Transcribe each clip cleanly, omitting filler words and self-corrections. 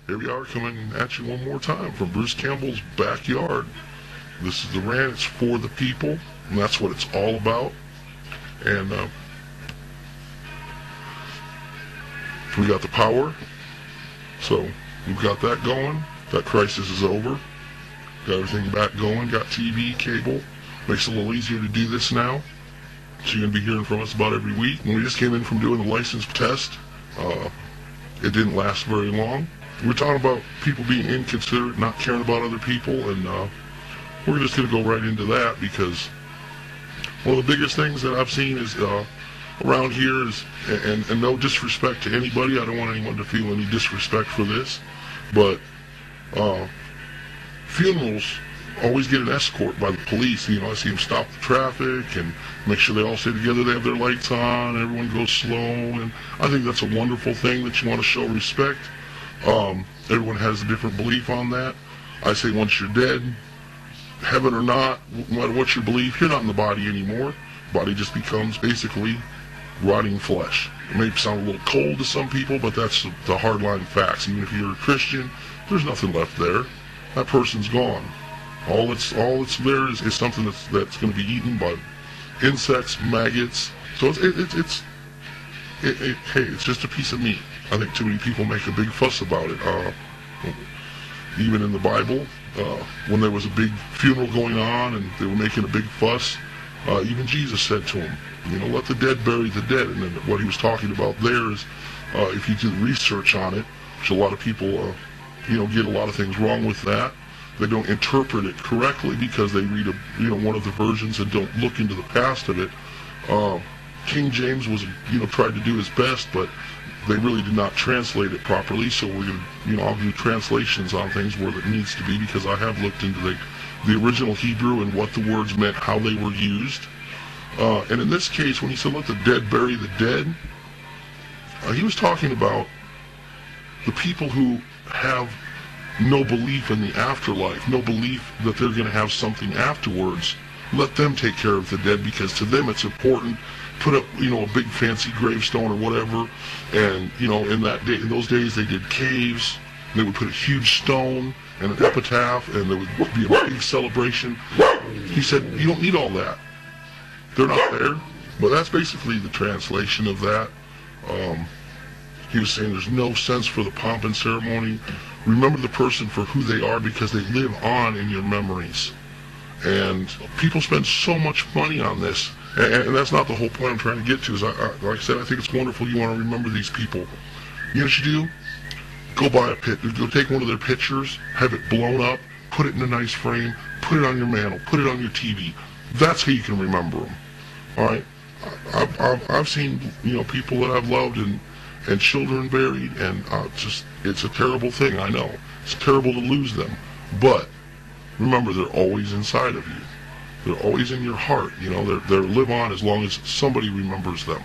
Here we are coming at you one more time from Bruce Campbell's backyard. This is the rant. It's for the people, and that's what it's all about. And we got the power, so we've got that going. That crisis is over. Got everything back going. Got TV, cable. Makes it a little easier to do this now. So you're going to be hearing from us about every week. When we just came in from doing the license test, it didn't last very long. We're talking about people being inconsiderate, not caring about other people, and we're just going to go right into that because one of the biggest things that I've seen is around here is, and no disrespect to anybody, I don't want anyone to feel any disrespect for this, but funerals always get an escort by the police. You know, I see them stop the traffic and make sure they all stay together, they have their lights on, everyone goes slow, and I think that's a wonderful thing that you want to show respect. Everyone has a different belief on that. I say once you're dead, heaven or not, no matter what your belief, you're not in the body anymore. The body just becomes basically rotting flesh. It may sound a little cold to some people, but that's the hardline facts. Even if you're a Christian, there's nothing left there. That person's gone. All that's there is something that's going to be eaten by insects, maggots. So it's just a piece of meat. I think too many people make a big fuss about it. Even in the Bible, when there was a big funeral going on and they were making a big fuss, even Jesus said to them, you know, let the dead bury the dead. And then what he was talking about there is, if you do research on it, which a lot of people, get a lot of things wrong with that. They don't interpret it correctly because they read one of the versions and don't look into the past of it. King James was, tried to do his best, but they really did not translate it properly. So we're going to, I'll do translations on things where it needs to be because I have looked into the original Hebrew and what the words meant, how they were used. And in this case, when he said, let the dead bury the dead, he was talking about the people who have no belief in the afterlife, no belief that they're going to have something afterwards. Let them take care of the dead because to them it's important. Put up, a big fancy gravestone or whatever, and in those days they did caves. They would put a huge stone and an epitaph, and there would be a big celebration. He said, you don't need all that. They're not there. But that's basically the translation of that. He was saying there's no sense for the pomp and ceremony. Remember the person for who they are because they live on in your memories. And people spend so much money on this. And that's not the whole point I'm trying to get to. Is like I said, I think it's wonderful you want to remember these people. You know what you do? Go buy a pit. Go take one of their pictures, have it blown up, put it in a nice frame, put it on your mantle, put it on your TV. That's how you can remember them. All right? I've seen people that I've loved and children buried, and it's a terrible thing. I know it's terrible to lose them, but remember they're always inside of you. They're always in your heart. They live on as long as somebody remembers them.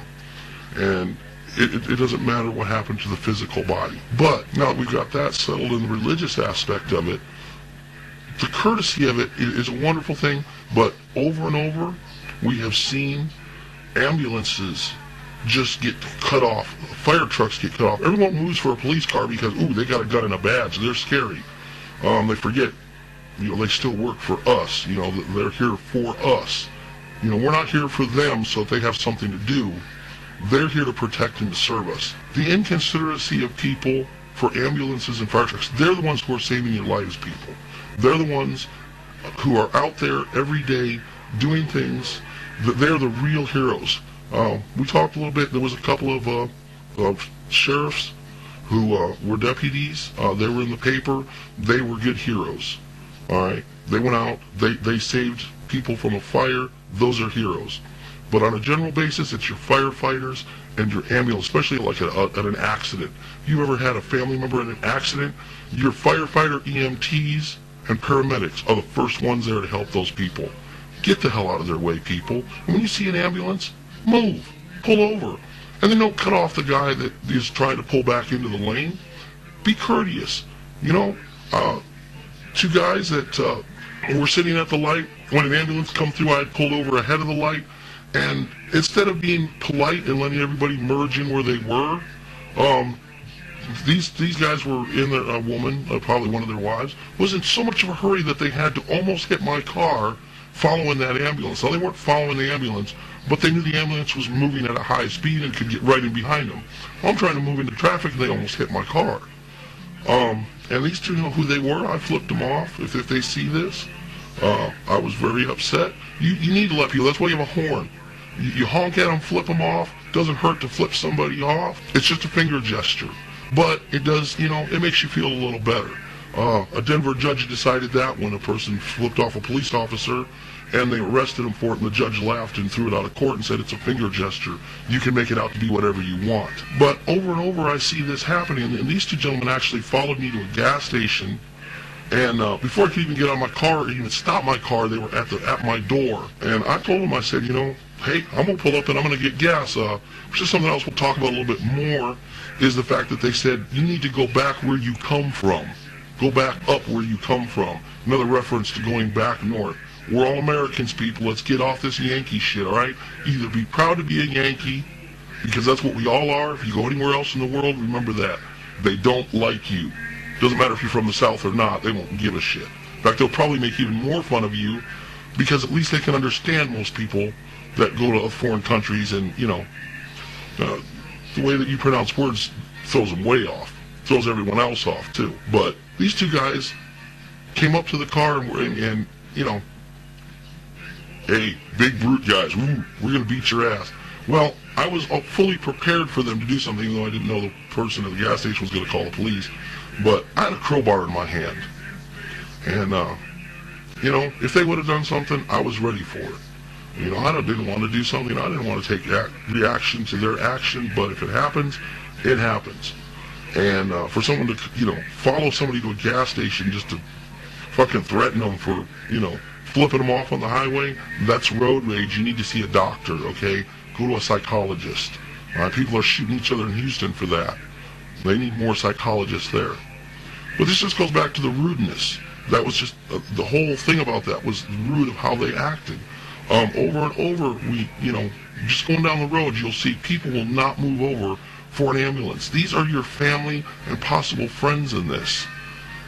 And it doesn't matter what happened to the physical body. But now that we've got that settled in the religious aspect of it, the courtesy of it is a wonderful thing. But over and over, we have seen ambulances just get cut off. Fire trucks get cut off. Everyone moves for a police car because, they got a gun and a badge. They're scary. They forget. They still work for us. They're here for us. We're not here for them so that they have something to do. They're here to protect and to serve us. The inconsideracy of people for ambulances and fire trucks, they're the ones who are saving your lives, people. They're the ones who are out there every day doing things. They're the real heroes. We talked a little bit. There was a couple of sheriffs who were deputies. They were in the paper. They were good heroes. All right, they went out, they saved people from a fire. Those are heroes. But on a general basis, it's your firefighters and your ambulance, especially like at an accident. If you ever had a family member in an accident, your firefighter, EMTs, and paramedics are the first ones there to help those people. Get the hell out of their way, people. And when you see an ambulance, move, pull over, and then don't cut off the guy that is trying to pull back into the lane. Be courteous. Two guys that were sitting at the light when an ambulance come through. I had pulled over ahead of the light, and instead of being polite and letting everybody merge in where they were, these guys were in there, a woman, probably one of their wives, was in so much of a hurry that they had to almost hit my car following that ambulance. Now, they weren't following the ambulance, but they knew the ambulance was moving at a high speed and could get right in behind them. I'm trying to move into traffic, and they almost hit my car. And these two know who they were. I flipped them off if they see this. I was very upset. You need to let people, that's why you have a horn. You honk at them, flip them off. Doesn't hurt to flip somebody off. It's just a finger gesture. But it does, it makes you feel a little better. A Denver judge decided that when a person flipped off a police officer and they arrested him for it, and the judge laughed and threw it out of court and said it's a finger gesture. You can make it out to be whatever you want. But over and over I see this happening, and these two gentlemen actually followed me to a gas station, and before I could even get out of my car or even stop my car, they were at my door. And I told them, I said, hey, I'm going to pull up and I'm going to get gas. Just something else we'll talk about a little bit more is the fact that they said, you need to go back where you come from. Go back up where you come from. Another reference to going back north. We're all Americans, people. Let's get off this Yankee shit, all right? Either be proud to be a Yankee, because that's what we all are. If you go anywhere else in the world, remember that. They don't like you. Doesn't matter if you're from the South or not. They won't give a shit. In fact, they'll probably make even more fun of you, because at least they can understand most people that go to foreign countries, and, the way that you pronounce words throws them way off. Throws everyone else off, too. But these two guys came up to the car and hey, big brute guys, we're going to beat your ass. Well, I was fully prepared for them to do something, even though I didn't know the person at the gas station was going to call the police. But I had a crowbar in my hand. And, if they would have done something, I was ready for it. I didn't want to do something. I didn't want to take reaction to their action, but if it happens, it happens. And for someone to, follow somebody to a gas station just to fucking threaten them for, flipping them off on the highway, that's road rage. You need to see a doctor, okay? Go to a psychologist. People are shooting each other in Houston for that. They need more psychologists there. But this just goes back to the rudeness. That was just, the whole thing about that was rude of how they acted. Over and over, just going down the road, you'll see people will not move over for an ambulance. These are your family and possible friends in this.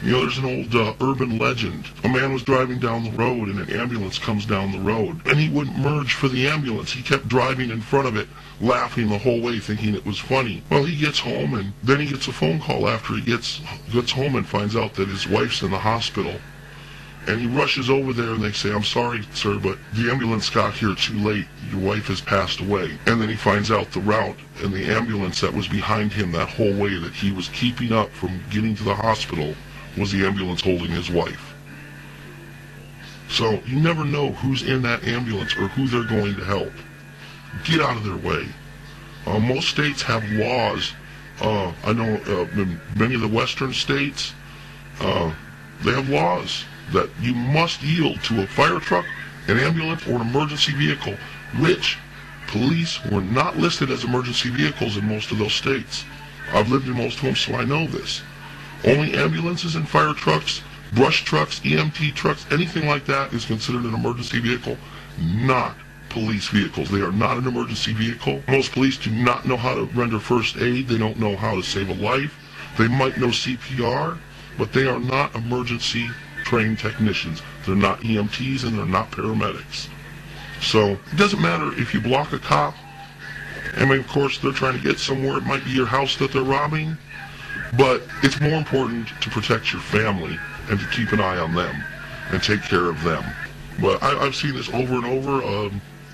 There's an old urban legend. A man was driving down the road and an ambulance comes down the road. And he wouldn't merge for the ambulance. He kept driving in front of it, laughing the whole way, thinking it was funny. Well, he gets home and then he gets a phone call after he gets home and finds out that his wife's in the hospital. And he rushes over there and they say, I'm sorry, sir, but the ambulance got here too late. Your wife has passed away. And then he finds out the route and the ambulance that was behind him that whole way that he was keeping up from getting to the hospital was the ambulance holding his wife. So you never know who's in that ambulance or who they're going to help. Get out of their way. Most states have laws. I know in many of the western states, they have laws that you must yield to a fire truck, an ambulance, or an emergency vehicle, which police were not listed as emergency vehicles in most of those states. I've lived in most of them, so I know this. Only ambulances and fire trucks, brush trucks, EMT trucks, anything like that is considered an emergency vehicle, not police vehicles. They are not an emergency vehicle. Most police do not know how to render first aid. They don't know how to save a life. They might know CPR, but they are not emergency trained technicians. They're not EMTs and they're not paramedics. So it doesn't matter if you block a cop. I mean, of course, they're trying to get somewhere. It might be your house that they're robbing. But it's more important to protect your family and to keep an eye on them and take care of them. But I've seen this over and over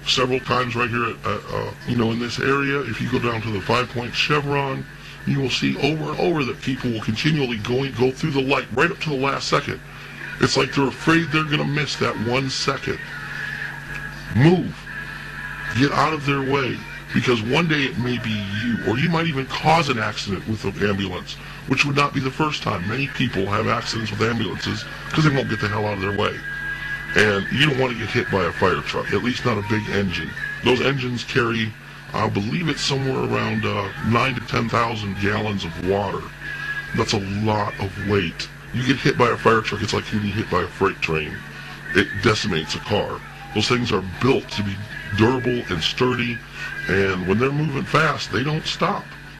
several times right here in this area. If you go down to the 5-point chevron, you will see over and over that people will continually go through the light right up to the last second. It's like they're afraid they're going to miss that 1 second. Move. Get out of their way. Because one day it may be you, or you might even cause an accident with an ambulance, which would not be the first time. Many people have accidents with ambulances because they won't get the hell out of their way. And you don't want to get hit by a fire truck, at least not a big engine. Those engines carry, I believe it's somewhere around 9 to 10,000 gallons of water. That's a lot of weight. You get hit by a fire truck, it's like getting hit by a freight train. It decimates a car. Those things are built to be durable and sturdy, and when they're moving fast, they don't stop.